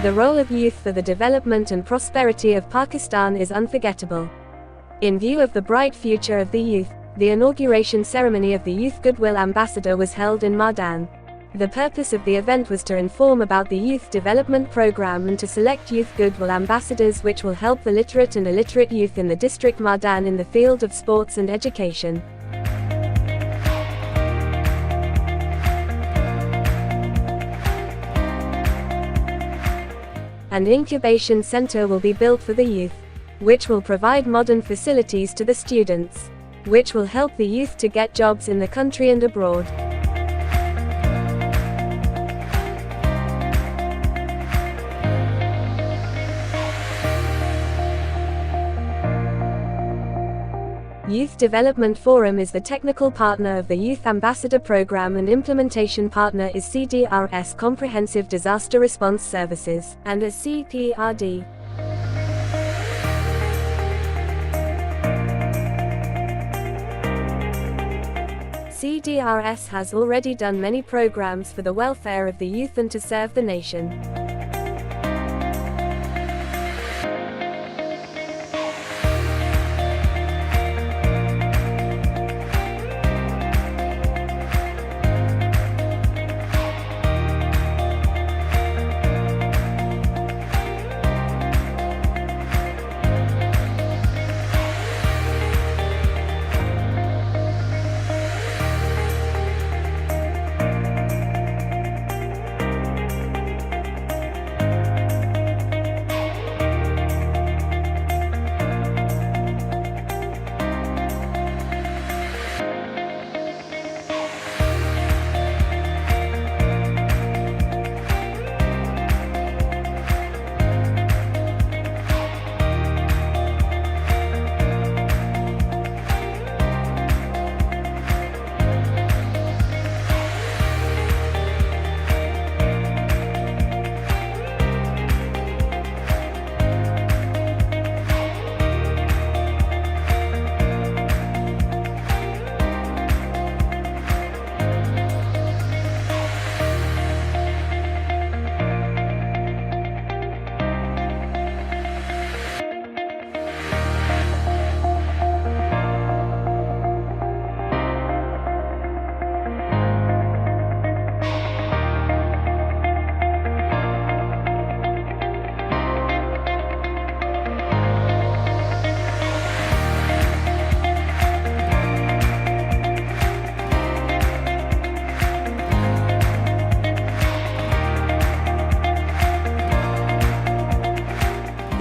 The role of youth for the development and prosperity of Pakistan is unforgettable. In view of the bright future of the youth, the inauguration ceremony of the Youth Goodwill Ambassador was held in Mardan. The purpose of the event was to inform about the Youth Development Program and to select Youth Goodwill Ambassadors which will help the literate and illiterate youth in the district Mardan in the field of sports and education. An incubation center will be built for the youth, which will provide modern facilities to the students, which will help the youth to get jobs in the country and abroad. Youth Development Forum is the technical partner of the Youth Ambassador Program and implementation partner is CDRS Comprehensive Disaster Response Services, and as CPRD. CDRS has already done many programs for the welfare of the youth and to serve the nation.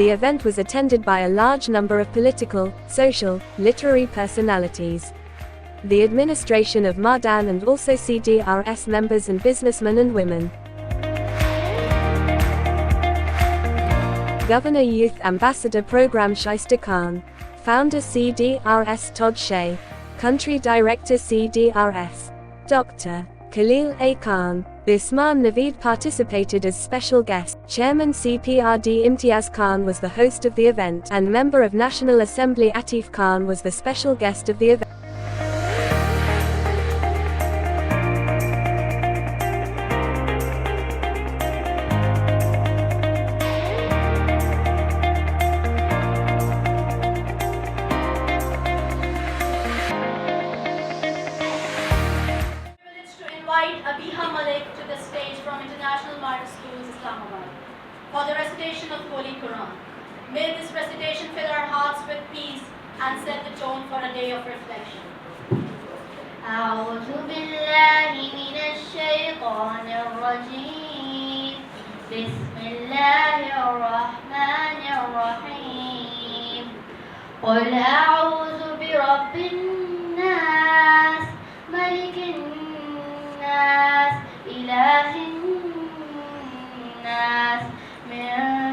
The event was attended by a large number of political, social, literary personalities, the administration of Mardan and also CDRS members and businessmen and women. Governor Youth Ambassador Program Shaista Khan, Founder CDRS Todd Shea, Country Director CDRS, Dr. Khalil A. Khan, Bisman Naveed participated as special guest. Chairman CPRD Imtiaz Khan was the host of the event, and Member of National Assembly Atif Khan was the special guest of the event. Abiha Malik to the stage from International Modern Schools, Islamabad, for the recitation of Holy Quran. May this recitation fill our hearts with peace and set the tone for a day of reflection. أعوذ بالله من الشيطان الرجيم بسم الله الرحمن الرحيم قل أعوذ برب الناس ملك الناس إله الناس من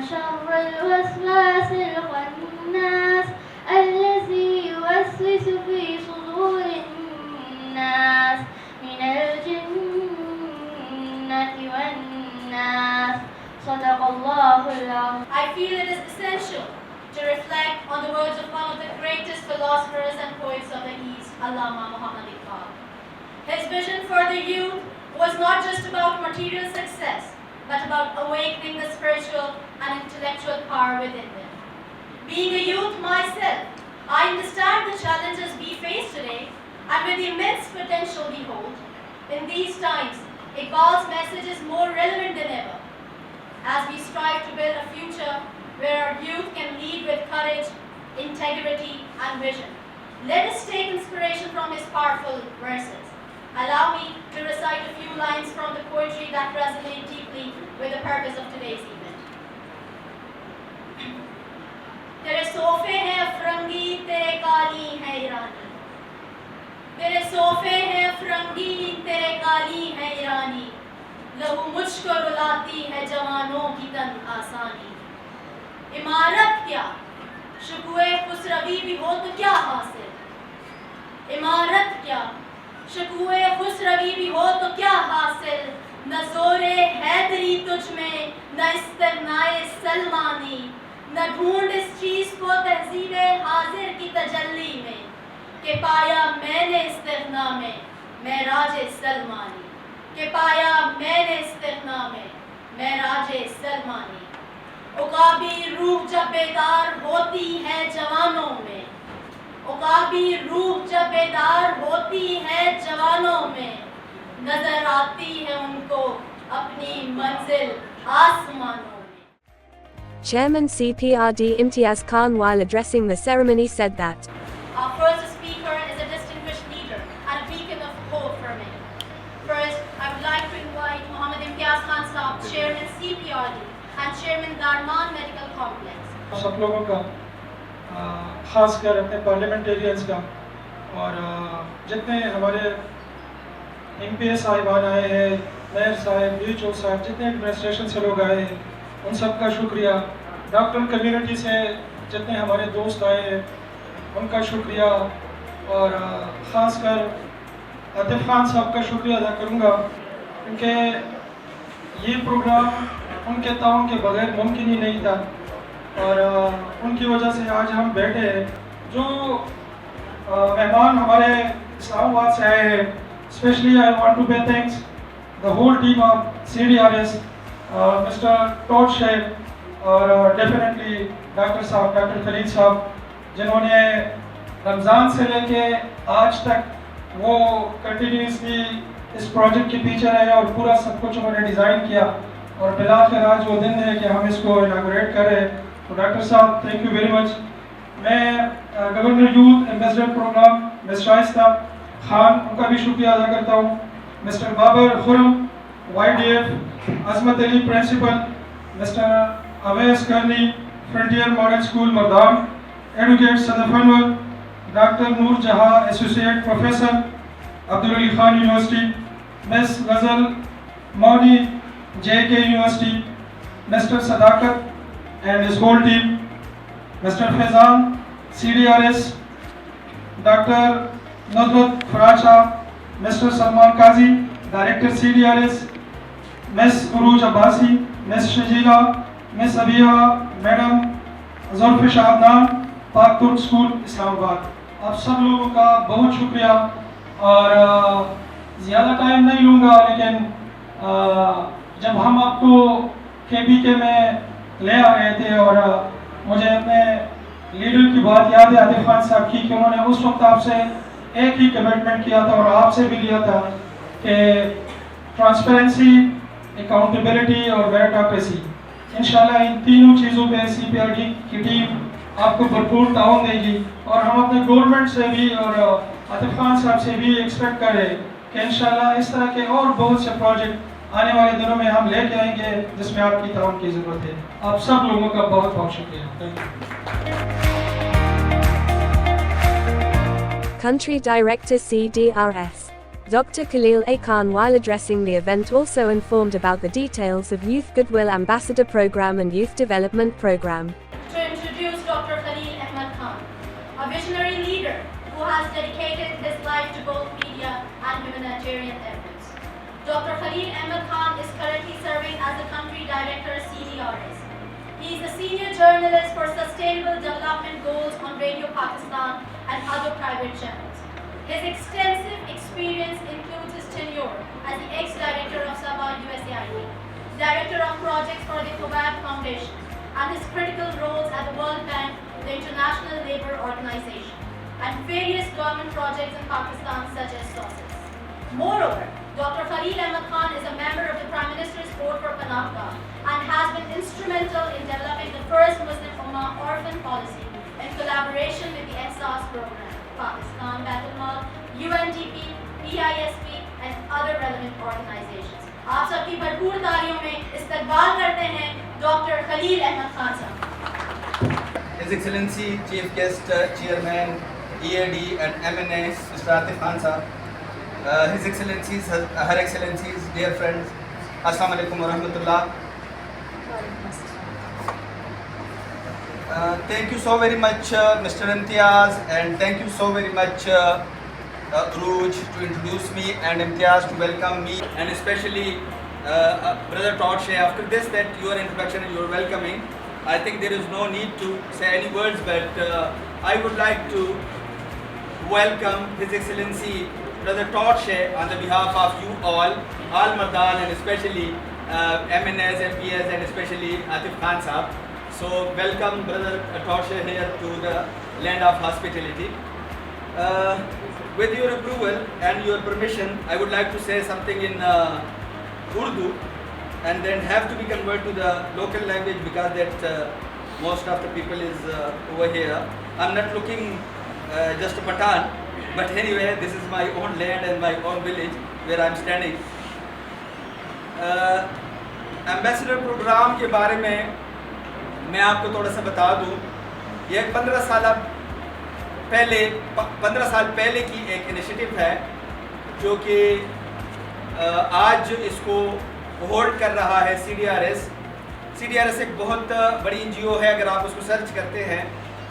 شر الوسواس الخناس الذي يوسوس في صدور الناس من الجنة والناس صدق الله العظيم. I feel it is essential to reflect on the words of one of the greatest philosophers and poets of the East, Allama Muhammad Iqbal. His vision for the youth was not just about material success, but about awakening the spiritual power within them. Being a youth myself, I understand the challenges we face today and with the immense potential we hold. In these times, Iqbal's message is more relevant than ever as we strive to build a future where our youth can lead with courage, integrity and vision. Let us take inspiration from his powerful verses. Allow me to recite a few lines from the poetry that resonate deeply with the purpose of today's event. तेरे सोफे हैं अफरंगी, तेरे काली है ईरानी. तेरे सोफे हैं अफरंगी, तेरे काली है ईरानी. लहू मुझको रुलाती है जवानों की तन आसानी. इमारत क्या, शुकुए खुसरवी भी हो तो क्या हासिल. इमारत क्या, शुकुए खुसरवी भी हो तो क्या हासिल. न ज़ोरे हैदरी तुझ में, न इस्तिग़नाए सलमानी. न ढूंढ इस चीज़ को तहज़ीब हाजिर की तजल्ली में कि पाया मैंने इस्तिग़ना में महराज सलमानी. कि पाया मैंने इस्तिग़ना में महराज सलमानी. उकाबी रूह जब बेदार होती है जवानों में. उकाबी रूह जब बेदार होती है जवानों में. नजर आती है उनको अपनी मंजिल आसमानों में. Chairman CPRD Imtiaz Khan, while addressing the ceremony, said that Our first speaker is a distinguished leader and a beacon of hope for many. First, I would like to invite Mohammed Imtiaz Khan Saab, Chairman CPRD and Chairman Darman Medical Complex. सब लोगों का ख़ास कर अपने parliamentarians का और जितने हमारे MPS साहिबान आए हैं, मेयर साहब, BHO साहब, जितने एडमिनिस्ट्रेशन से लोग आए हैं, उन सब का शुक्रिया. डॉक्टर कम्युनिटी से जितने हमारे दोस्त आए हैं, उनका शुक्रिया. और ख़ास कर आतिफ खान साहब का शुक्रिया अदा करूँगा क्योंकि ये प्रोग्राम उनके ताउन के बगैर मुमकिन ही नहीं था और उनकी वजह से आज हम बैठे हैं. जो मेहमान हमारे इस्लामाबाद से आए हैं, specially I want to pay thanks the whole team of CDRS, mister Todd Sheikh और डेफिनेटली डॉक्टर साहब, डॉक्टर खलील साहब, जिन्होंने रमज़ान से लेके आज तक वो कंटिन्यूसली इस प्रोजेक्ट के पीछे रहे और पूरा सब कुछ उन्होंने डिज़ाइन किया. और बिलाखिर आज वो दिन है कि हम इसको इनागोरेट कर रहे हैं. तो डॉक्टर साहब, थैंक यू वेरी मच. मैं governor youth ambassador programme miss Shaista Khan, उनका भी शुक्रिया अदा करता हूँ. Mister Babar Khurram YDF, Azmat Ali principal, mister Awais Karni frontier model school Mardan, advocate Sadaf Anwar, doctor Noor Jahan associate professor Abdul Ali Khan university, miss Ghazal Mauni JK university, mister Sadaqat and his whole team, mister Faizan CDRS, doctor Nusrat Faraz, mister Salman Qazi director CDRS, miss Urooj Abbasi, miss Shazeela, miss Abia madam, Zulfish Adnan, Pak Turk school Islamabad. आप सब लोगों का बहुत शुक्रिया. और ज़्यादा time नहीं लूँगा, लेकिन जब हम आपको KBK में ले आ रहे थे और मुझे अपने लीडर की बात याद है आतिफ खान साहब की कि उन्होंने उस वक्त आपसे एक ही कमिटमेंट किया था और आपसे भी लिया था कि ट्रांसपेरेंसी, अकाउंटेबिलिटी और मेरिटोक्रेसी. इंशाल्लाह इन तीनों चीज़ों पे CPRD की टीम आपको भरपूर ताउन देगी. और हम अपने गवर्नमेंट से भी और आतिफ खान साहब से भी एक्सपेक्ट कर रहे हैं कि इंशाल्लाह इस तरह के और बहुत से प्रोजेक्ट आने वाले दिनों में हम लेके आएंगे जिसमें आपकी ताउन की ज़रूरत है. आप सब लोगों का बहुत बहुत शुक्रिया. Thank you. Country Director CDRS Dr. Khalil A. Khan, while addressing the event, also informed about the details of Youth Goodwill Ambassador Program and Youth Development Program. To introduce Dr. Khalil Ahmed Khan, a visionary leader who has dedicated his life to both media and humanitarian efforts. Dr. Khalil Ahmed Khan is currently serving as the Country Director CDRS. He is a senior journalist for Sustainable Development Goals on Radio Pakistan and other private channels. His extensive experience includes his tenure as the ex-director of Sabah USAID, director of projects for the Kobab Foundation, and his critical roles at the World Bank, the International Labour Organization, and various government projects in Pakistan such as SOSIS. Moreover, Dr. Khalil Ahmed Khan is a member of the Prime Minister's Board for Panahgah and has been instrumental in developing the first Muslim Ummah orphan policy in collaboration with the EHSAS program, Pakistan Baitulmal, UNDP, PISP and other relevant organizations. آپ سب کی بھرپور تالیوں میں استقبال کرتے ہیں doctor خلیل احمد خان صاحب. His Excellency Chief Guest Chairman EAD and MNA Mr. Atif Khan Sahab, His Excellencies, Her Excellencies, dear friends, Assalamu alaikum wa rahmatullah. Thank you so very much Mr. Imtiaz, and thank you so very much Arooj to introduce me and Imtiaz to welcome me, and especially Brother Todd Shea. After this, that your introduction and your welcoming, I think there is no need to say any words, but I would like to welcome His Excellency Brother Todd Shea on the behalf of you all Mardan, and especially MNS, MPS, and especially Atif Khan Sahab. So welcome Brother Todd Shea here to the land of hospitality. With your approval and your permission, I would like to say something in Urdu and then have to be converted to the local language because that most of the people is over here. I'm not looking just a Patan, but anyway, this is my own land and my own village where I'm standing. Ambassador program کے بارے میں میں آپ کو تھوڑا سا بتا دوں. یہ 15 سال پہلے کی ایک انیشیٹو ہے جو کہ آج اس کو ہولڈ کر رہا ہے CDRS. CDRS ایک بہت بڑی NGO ہے. اگر آپ اس کو سرچ کرتے ہیں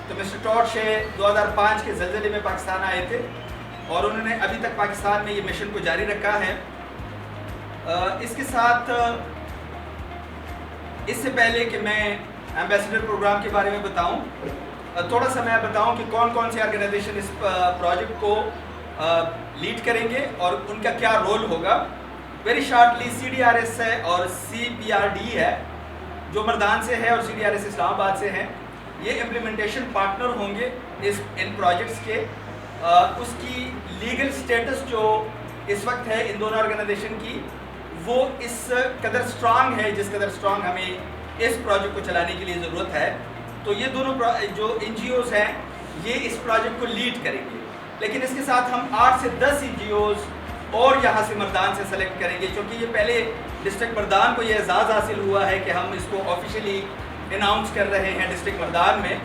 تو مسٹر ٹاڈ شے 2005 کے زلزلے میں پاکستان آئے تھے اور انہوں نے ابھی تک پاکستان میں یہ مشن کو جاری رکھا ہے. اس کے ساتھ اس سے پہلے کہ میں ایمبیسڈر پروگرام کے بارے میں بتاؤں, تھوڑا سا میں بتاؤں کہ کون کون سی آرگنائزیشن اس پروجیکٹ کو لیڈ کریں گے اور ان کا کیا رول ہوگا. ویری شارٹلی CDRS ہے اور CPRD ہے جو مردان سے ہے اور CDRS اسلام آباد سے ہیں. یہ امپلیمنٹیشن پارٹنر ہوں گے ان پروجیکٹس کے. اس کی لیگل سٹیٹس جو اس وقت ہے ان دونوں آرگنائزیشن کی وہ اس قدر سٹرانگ ہے جس قدر سٹرانگ ہمیں اس پروجیکٹ کو چلانے کے لیے ضرورت ہے. تو یہ دونوں جو NGOs ہیں یہ اس پروجیکٹ کو لیڈ کریں گے. لیکن اس کے ساتھ ہم 8 سے 10 NGOs اور یہاں سے مردان سے سلیکٹ کریں گے کیونکہ یہ پہلے ڈسٹرکٹ مردان کو یہ اعزاز حاصل ہوا ہے کہ ہم اس کو آفیشیلی اناؤنس کر رہے ہیں ڈسٹرکٹ مردان میں.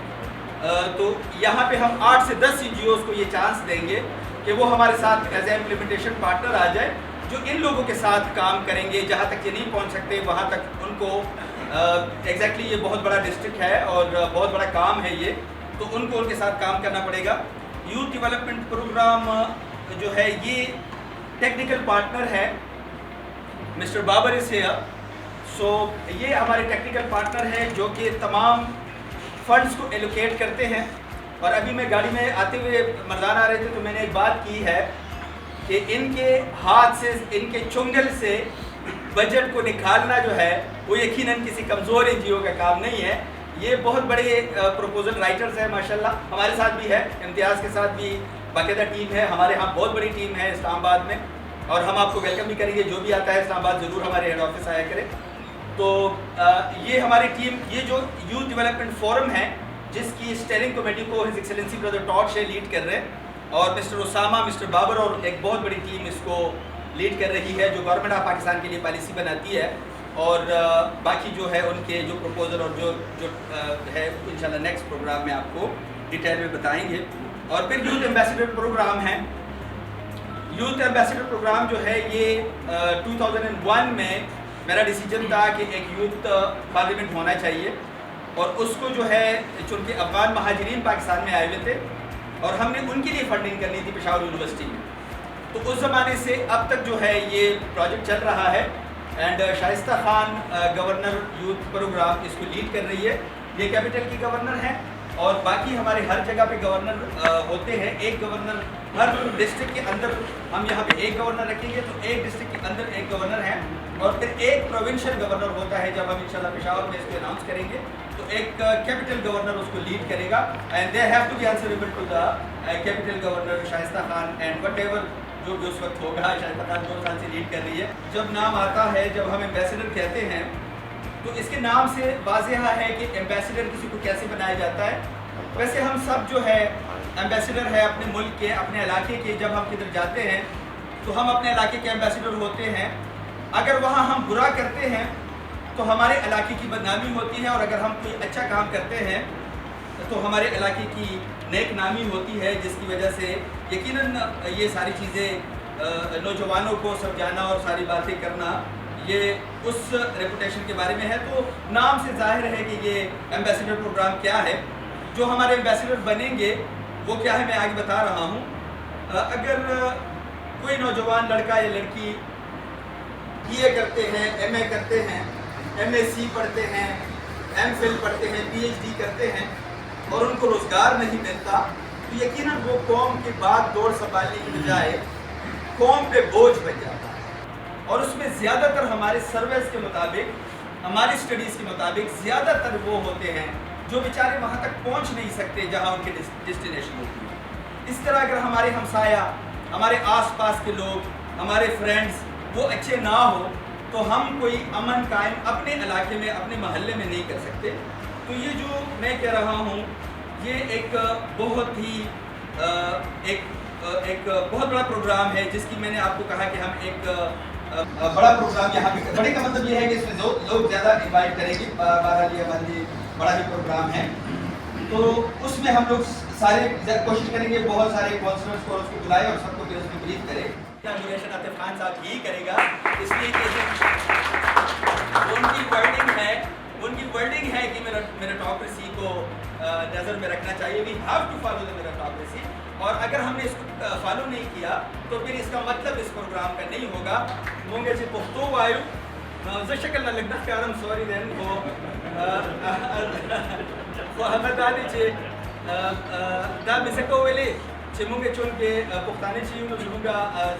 تو یہاں پہ ہم 8 سے 10 NGOs کو یہ چانس دیں گے کہ وہ ہمارے ساتھ ایز اے امپلیمنٹیشن پارٹنر آ جائے جو ان لوگوں کے ساتھ کام کریں گے. جہاں تک یہ نہیں پہنچ سکتے وہاں تک ان کو ایگزیکٹلی یہ بہت بڑا ڈسٹرکٹ ہے اور بہت بڑا کام ہے یہ, تو ان کو ان کے ساتھ کام کرنا پڑے گا. یوتھ ڈیولپمنٹ پروگرام جو ہے یہ ٹیکنیکل پارٹنر ہے. Mister Babar is here. So یہ ہمارے ٹیکنیکل پارٹنر ہیں جو کہ تمام فنڈز کو ایلوکیٹ کرتے ہیں. اور ابھی میں گاڑی میں آتے ہوئے مردان آ رہے تھے تو میں نے ایک بات کی ہے کہ ان کے ہاتھ سے ان کے چنگل سے بجٹ کو نکالنا جو ہے وہ یقیناً کسی کمزور NGO کا کام نہیں ہے. یہ بہت بڑے پروپوزل رائٹرز ہیں ماشاءاللہ. ہمارے ساتھ بھی ہے, امتیاز کے ساتھ بھی باقاعدہ ٹیم ہے. ہمارے ہاں بہت بڑی ٹیم ہے اسلام آباد میں اور ہم آپ کو ویلکم بھی کریں گے. جو بھی آتا ہے اسلام آباد ضرور ہمارے ہیڈ آفس آیا کرے. تو یہ ہماری ٹیم, یہ جو یوتھ ڈیولپمنٹ فورم ہے جس کی اسٹیئرنگ کمیٹی کو ہز ایکسلنسی برادر ٹاڈ شے لیڈ کر رہے ہیں اور مسٹر اسامہ, مسٹر بابر اور ایک بہت بڑی ٹیم اس کو لیڈ کر رہی ہے جو گورنمنٹ آف پاکستان کے لیے پالیسی بناتی ہے. اور باقی جو ہے ان کے جو پروپوزل اور جو ہے انشاءاللہ نیکسٹ پروگرام میں آپ کو ڈیٹیل میں بتائیں گے. اور پھر یوتھ ایمبیسڈر پروگرام ہے. یوتھ ایمبیسڈر پروگرام جو ہے یہ 2001 میں میرا ڈیسیجن تھا کہ ایک یوتھ پارلیمنٹ ہونا چاہیے اور اس کو جو ہے چونکہ افغان مہاجرین پاکستان میں آئے ہوئے تھے اور ہم نے ان کے لیے فنڈنگ کرنی تھی پشاور یونیورسٹی میں. تو اس زمانے سے اب تک جو ہے یہ پروجیکٹ چل رہا ہے and Shaista Khan governor youth programme اس کو لیڈ کر رہی ہے. یہ کیپٹل کی گورنر ہیں اور باقی ہمارے ہر جگہ پہ گورنر ہوتے ہیں. ایک گورنر ہر ڈسٹرکٹ کے اندر ہم یہاں پہ ایک گورنر رکھیں گے تو ایک ڈسٹرکٹ کے اندر ایک گورنر ہے, اور پھر ایک پروونشل گورنر ہوتا ہے. جب ہم انشاءاللہ پشاور میں اس کو اناؤنس کریں گے تو ایک کیپٹل گورنر اس کو لیڈ کرے گا, and they have to be answerable to the capital governor Shaista Khan and whatever جو بھی اس وقت ہوگا. شائستہ خان 2 سال سے لیڈ کر رہی ہے. جب نام آتا ہے, جب ہم ایمبیسڈر کہتے ہیں تو اس کے نام سے واضح ہے کہ ایمبیسڈر کسی کو کیسے بنایا جاتا ہے. ویسے ہم سب جو ہے ایمبیسڈر ہے اپنے ملک کے, اپنے علاقے کے. جب ہم کدھر جاتے ہیں تو ہم اپنے علاقے کے ایمبیسڈر ہوتے ہیں. اگر وہاں ہم برا کرتے ہیں تو ہمارے علاقے کی بدنامی ہوتی ہے, اور اگر ہم کوئی اچھا کام کرتے ہیں تو ہمارے علاقے کی نیک نامی ہوتی ہے, جس کی وجہ سے یقیناً یہ ساری چیزیں نوجوانوں کو سمجھانا اور ساری باتیں کرنا یہ اس ریپوٹیشن کے بارے میں ہے. تو نام سے ظاہر ہے کہ یہ ایمبیسڈر پروگرام کیا ہے. جو ہمارے ایمبیسڈر بنیں گے وہ کیا ہے, میں آگے بتا رہا ہوں. اگر کوئی نوجوان لڑکا یا لڑکی بی اے کرتے ہیں, ایم اے کرتے ہیں, ایم ایس سی پڑھتے ہیں, ایم فل پڑھتے ہیں, پی ایچ ڈی کرتے ہیں, اور ان کو روزگار نہیں ملتا, تو یقیناً وہ قوم کی بات دوڑ سنبھالنے کی بجائے قوم پہ بوجھ بن جاتا ہے. اور اس میں زیادہ تر ہمارے سرویز کے مطابق, ہماری اسٹڈیز کے مطابق زیادہ تر وہ ہوتے ہیں جو بیچارے وہاں تک پہنچ نہیں سکتے جہاں ان کی ڈیسٹینیشن ہوتی ہے. اس طرح اگر ہمارے ہمسایہ, ہمارے آس پاس کے لوگ, ہمارے فرینڈز وہ اچھے نہ ہو تو ہم کوئی امن قائم اپنے علاقے میں, اپنے محلے میں نہیں کر سکتے. تو یہ جو میں کہہ رہا ہوں یہ ایک بہت ہی ایک بہت بڑا پروگرام ہے, جس کی میں نے آپ کو کہا کہ ہم ایک بڑا پروگرام یہاں پہ, بڑے کا مطلب یہ ہے کہ اس میں لوگ زیادہ انوائٹ کریں گے. 12 لیا بندی بڑا ہی پروگرام ہے, تو اس میں ہم لوگ سارے کوشش کریں گے بہت سارے کونسلرس کو اس کو بلائے اور سب کو پھر اس میں بریف کرے. ڈوریشن عاطف خان صاحب یہی کرے گا, اس لیے کہ ان کی ورڈنگ ہے کہ میرٹوکریسی کو نظر میں رکھنا چاہیے. We have to follow the meritocracy, اور اگر ہم نے اس کو فالو نہیں کیا تو پھر اس کا مطلب اس پروگرام کا نہیں ہوگا. مونگے سے پختو وایو ز شکل نہ لگنا کارم سوری دین وہ احمد علی چے دا مسکو ویلے چې مونږ چون کې پښتانه چې یو نو زموږ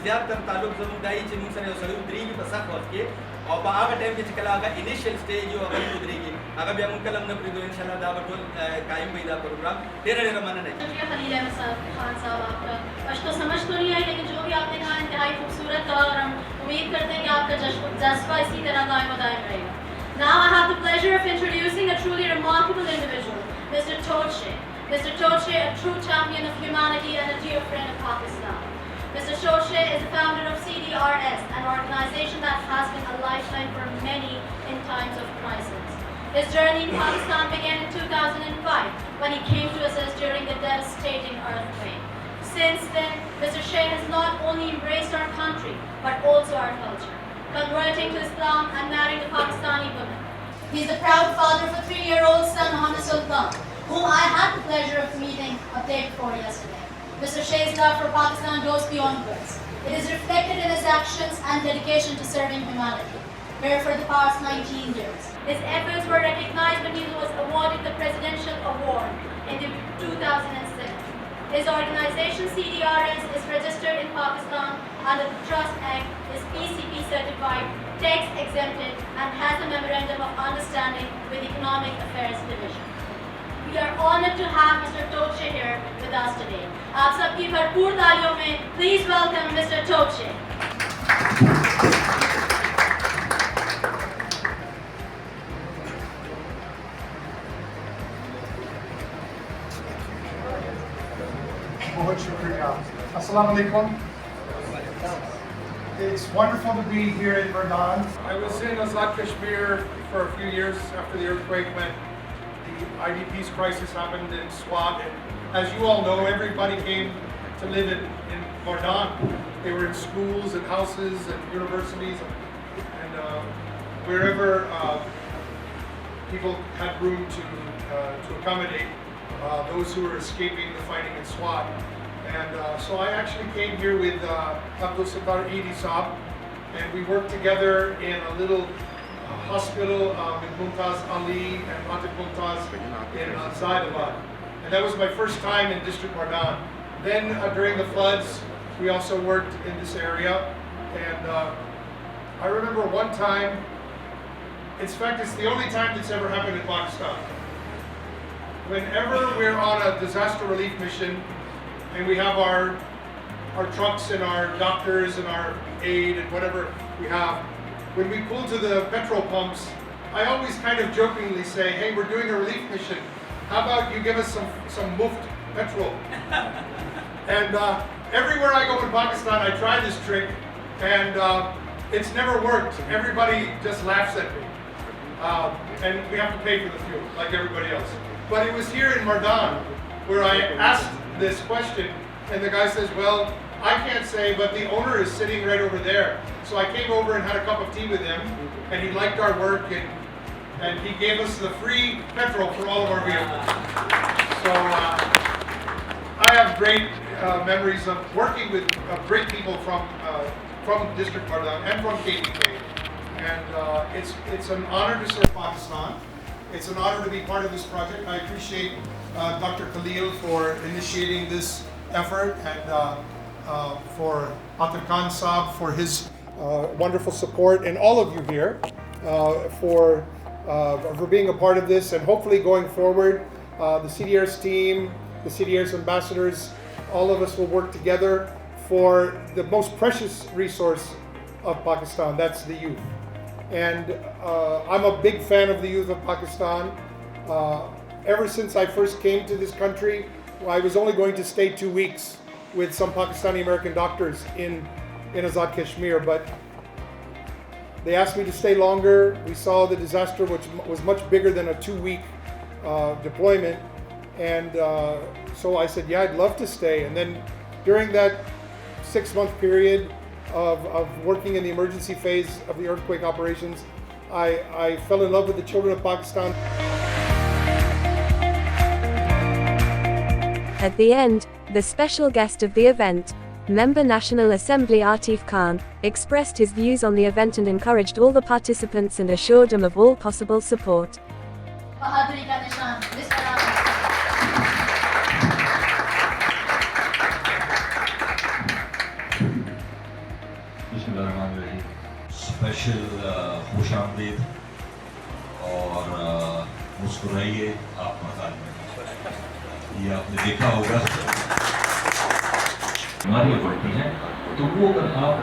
زیات تر تعلق زموږ دای چې مونږ سره یو سړی ودرېږي په سخت وخت کې, او په هغه ټایم کې چې کله هغه انیشیل سټیج یو هغه ودرېږي هغه بیا مونږ کله هم نه پرېږدو. انشاءالله دا به ټول قایم وي دا پروګرام. ډېره ډېره مننه. شکریہ خلیل احمد خان صاحب آپ کا. کچھ تو سمجھ تو نہیں آئی, لیکن جو بھی آپ نے کہا انتہائی خوبصورت تھا, اور ہم امید کرتے ہیں کہ آپ کا جذبہ اسی طرح قائم و دائم رہے گا. Now I have the pleasure of introducing a truly remarkable individual, Mr. Toche. Mr. Toche, a true champion of humanity and a dear friend of Pakistan. Mr. Toche is the founder of CDRS, an organization that has been a lifeline for many in times of crisis. His journey in Pakistan began in 2005 when he came to assist during the devastating earthquake. Since then, Mr. Shea has not only embraced our country, but also our culture, converting to Islam and marrying a Pakistani woman. He is the proud father of a 3-year-old son, Mohammed Sultan, whom I had the pleasure of meeting a day before yesterday. Mr. Shea's love for Pakistan goes beyond words. It is reflected in his actions and dedication to serving humanity, where for the past 19 years. His efforts were recognized when he was awarded the Presidential Award in 2007. His organization CDRS is registered in Pakistan under the Trust Act, is PCP certified, tax exempted, and has a memorandum of understanding with Economic Affairs Division. We are honored to have Mr. Toche here with us today. آپ سب کی بھرپور تالیوں میں please welcome Mr. Toche. بہت شکریہ. السلام علیکم. It's wonderful to be here in Mardan. I was in Azad Kashmir for a few years after the earthquake when the IDP's crisis happened in Swat. As you all know, everybody came to live in Mardan. They were in schools and houses and universities and wherever people had room to accommodate those who were escaping the fighting in Swat. And so I actually came here with Abdul Sattar Eidi Saab, and we worked together in a little hospital with Mumtaz Ali and Atif Mumtaz in Zaidabad. And that was my first time in District Mardan. Then during the floods, we also worked in this area. And I remember one time, in fact, it's the only time that's ever happened in Pakistan. Whenever we're on a disaster relief mission and we have our trucks and our doctors and our aid and whatever we have, when we pull to the petrol pumps, I always kind of jokingly say, hey, we're doing a relief mission. How about you give us some muft petrol? And everywhere I go in Pakistan, I try this trick, and it's never worked. Everybody just laughs at me. And we have to pay for the fuel, like everybody else. But it was here in Mardan where I asked this question, and the guy says, well, I can't say, but the owner is sitting right over there. So I came over and had a cup of tea with him, and he liked our work, and he gave us the free petrol for all of our vehicles. So I have great memories of working with great people from District Mardan and from KPK. And it's an honor to serve Pakistan. It's an honor to be part of this project. I appreciate Dr. Khalil for initiating this effort, and for Atif Khan Saab for his wonderful support, and all of you here for being a part of this. And hopefully going forward, the CDR's team, the CDR's ambassadors, all of us will work together for the most precious resource of Pakistan, that's the youth. And I'm a big fan of the youth of Pakistan. Ever since I first came to this country, I was only going to stay 2 weeks with some Pakistani American doctors in Azad Kashmir, but they asked me to stay longer. We saw the disaster, which was much bigger than a 2-week deployment, and so I said, yeah, I'd love to stay. And then during that 6-month period of working in the emergency phase of the earthquake operations, I fell in love with the children of Pakistan. At the end, the special guest of the event, Member National Assembly Atif Khan, expressed his views on the event and encouraged all the participants and assured them of all possible support. बहादुरी का निशान जिस तरह special खुशामदीद और मुस्कुराइए आप मकान में, ये आपने देखा होगा बीमारियाँ बढ़ती हैं, तो वो अगर आप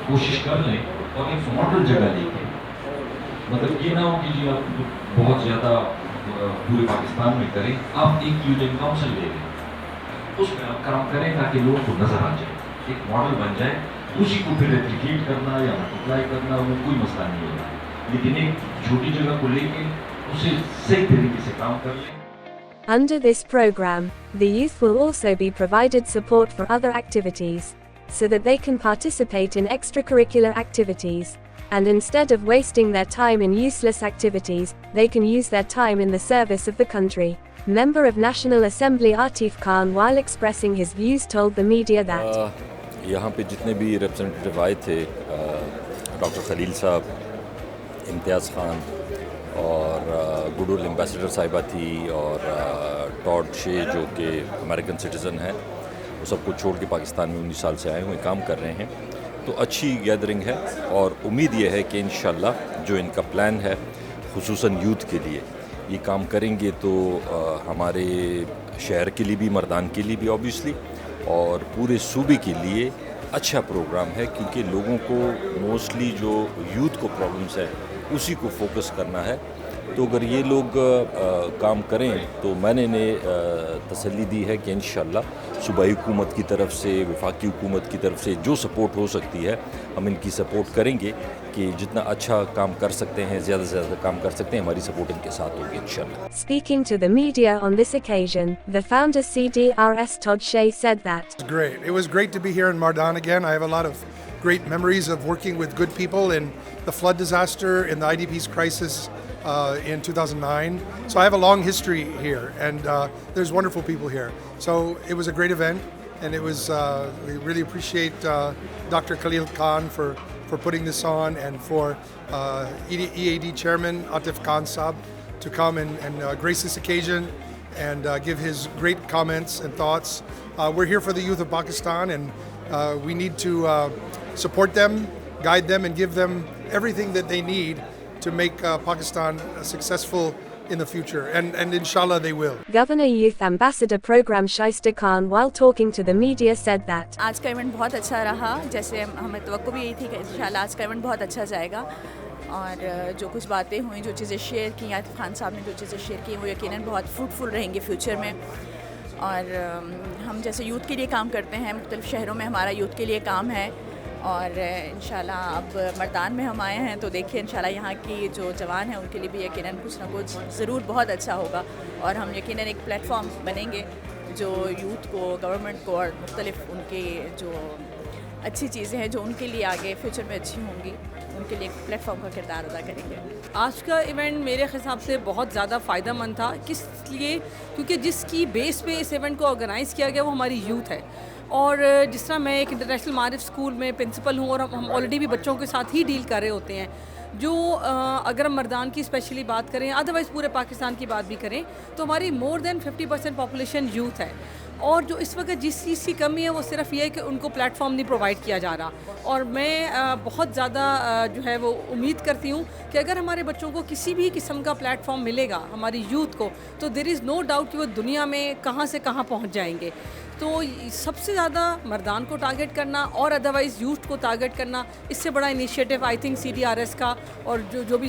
कोशिश कर लें और एक मॉडल जगह लेके, मतलब ये ना हो कि जी आप बहुत ज़्यादा पूरे पाकिस्तान में करें, आप एक यूनियन काउंसिल ले लें, उसमें आप काम करें ताकि लोगों को नज़र आ जाए, एक मॉडल बन जाए, उसी को फिर रेप्लिकेट करना या मल्टीप्लाई करना वो कोई मसला नहीं होगा, लेकिन एक छोटी जगह को लेके उसे सही तरीके से काम कर लें. Under this program, the youth will also be provided support for other activities, so that they can participate in extracurricular activities, and instead of wasting their time in useless activities, they can use their time in the service of the country. Member of National Assembly Atif Khan, while expressing his views, told the media that यहाँ पे जितने भी representative आए थे, doctor Khalil साहब, इम्तियाज़ ख़ान और goodwill ambassador साहिबा थी, और टॉड शे जो कि अमेरिकन सिटीज़न है, वो सब कुछ छोड़ के पाकिस्तान में 19 साल से आए हुए काम कर रहे हैं. तो अच्छी गैदरिंग है, और उम्मीद ये है कि इंशाल्लाह जो इनका प्लान है खुसूसन यूथ के लिए ये काम करेंगे, तो हमारे शहर के लिए भी, मर्दान के लिए भी ऑब्वियसली, और पूरे सूबे के लिए अच्छा प्रोग्राम है, क्योंकि लोगों को मोस्टली जो यूथ को प्रॉब्लम्स है उसी को फोकस करना है. तो अगर ये लोग काम करें तो मैंने तसल्ली दी है कि इंशाल्लाह सूबाई हुकूमत की तरफ से, वफाकी हुकूमत की तरफ से जो सपोर्ट हो सकती है हम इनकी सपोर्ट करेंगे, कि जितना अच्छा काम कर सकते हैं, ज़्यादा से ज़्यादा काम कर सकते हैं, हमारी सपोर्ट इनके साथ होगी इंशाल्लाह. Speaking to the media on this occasion, the founder CDRS Todd Shea said that Great. It was great to be here in Mardan again. I have a lot of great memories of working with good people in the flood disaster, in the IDP's crisis in 2009. So I have a long history here, and there's wonderful people here. So it was a great event, and it was, we really appreciate Dr. Khalil Khan for putting this on, and for EAD Chairman Atif Khan Saab to come and grace this occasion and give his great comments and thoughts. We're here for the youth of Pakistan, and we need to support them, guide them, and give them everything that they need to make Pakistan successful in the future, and inshallah they will. Governor Youth Ambassador Program Shaista Khan, while talking to the media, said that आज का event बहुत अच्छा रहा, जैसे हमें तवक्को भी यही थी कि इंशाल्लाह आज का इवेंट बहुत अच्छा जाएगा, और जो कुछ बातें हुई, जो चीज़ें शेयर की, आतिफ खान साहब ने जो चीज़ें शेयर की, वो यकीनन बहुत फ्रूटफुल रहेंगी फ्यूचर में। और हम जैसे यूथ के लिए काम करते हैं, मुख्तलिफ़ शहरों में हमारा यूथ के लिए काम है, और इंशाल्लाह अब मर्दान में हम आए हैं तो देखिए इंशाल्लाह यहाँ की जो जवान हैं उनके लिए भी यकीनन कुछ ना कुछ ज़रूर बहुत अच्छा होगा, और हम यकीनन एक प्लेटफॉर्म बनेंगे जो यूथ को, गवर्नमेंट को और मुख्तलिफ़ उनके जो अच्छी चीज़ें हैं जो उनके लिए आगे फ्यूचर में अच्छी होंगी, उनके लिए एक प्लेटफॉर्म का किरदार अदा करेंगे। आज का इवेंट मेरे हिसाब से बहुत ज़्यादा फ़ायदेमंद था, किस लिए? क्योंकि जिसकी बेस पे इस इवेंट को ऑर्गेनाइज़ किया गया वो हमारी यूथ है, और जिस तरह मैं एक इंटरनेशनल मारिफ स्कूल में प्रिंसिपल हूँ और हम ऑलरेडी भी बच्चों के साथ ही डील कर रहे होते हैं, जो अगर हम मर्दान की स्पेशली बात करें, अदरवाइज़ पूरे पाकिस्तान की बात भी करें, तो हमारी मोर देन 50% पॉपुलेशन यूथ है, और जो इस वक्त जिस चीज़ की कमी है वो सिर्फ ये है कि उनको प्लेटफॉर्म नहीं प्रोवाइड किया जा रहा। और मैं बहुत ज़्यादा जो है वो उम्मीद करती हूँ कि अगर हमारे बच्चों को किसी भी किस्म का प्लेटफॉर्म मिलेगा, हमारी यूथ को, तो देयर इज़ नो डाउट कि वो दुनिया में कहाँ से कहाँ पहुँच जाएंगे। तो सबसे ज़्यादा मर्दान को टारगेट करना और अदरवाइज़ यूथ को टारगेट करना, इससे बड़ा इनिशिएटिव आई थिंक CDRS का और जो भी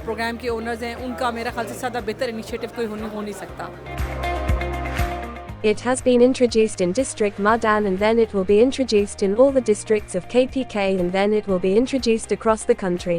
प्रोग्राम के ओनर्स हैं उनका मेरा ख्याल से ज़्यादा बेहतर इनिशिएटिव कोई हो नहीं सकता। it has been introduced in District Mardan, and then it will be introduced in all the districts of KPK, and then it will be introduced across the country.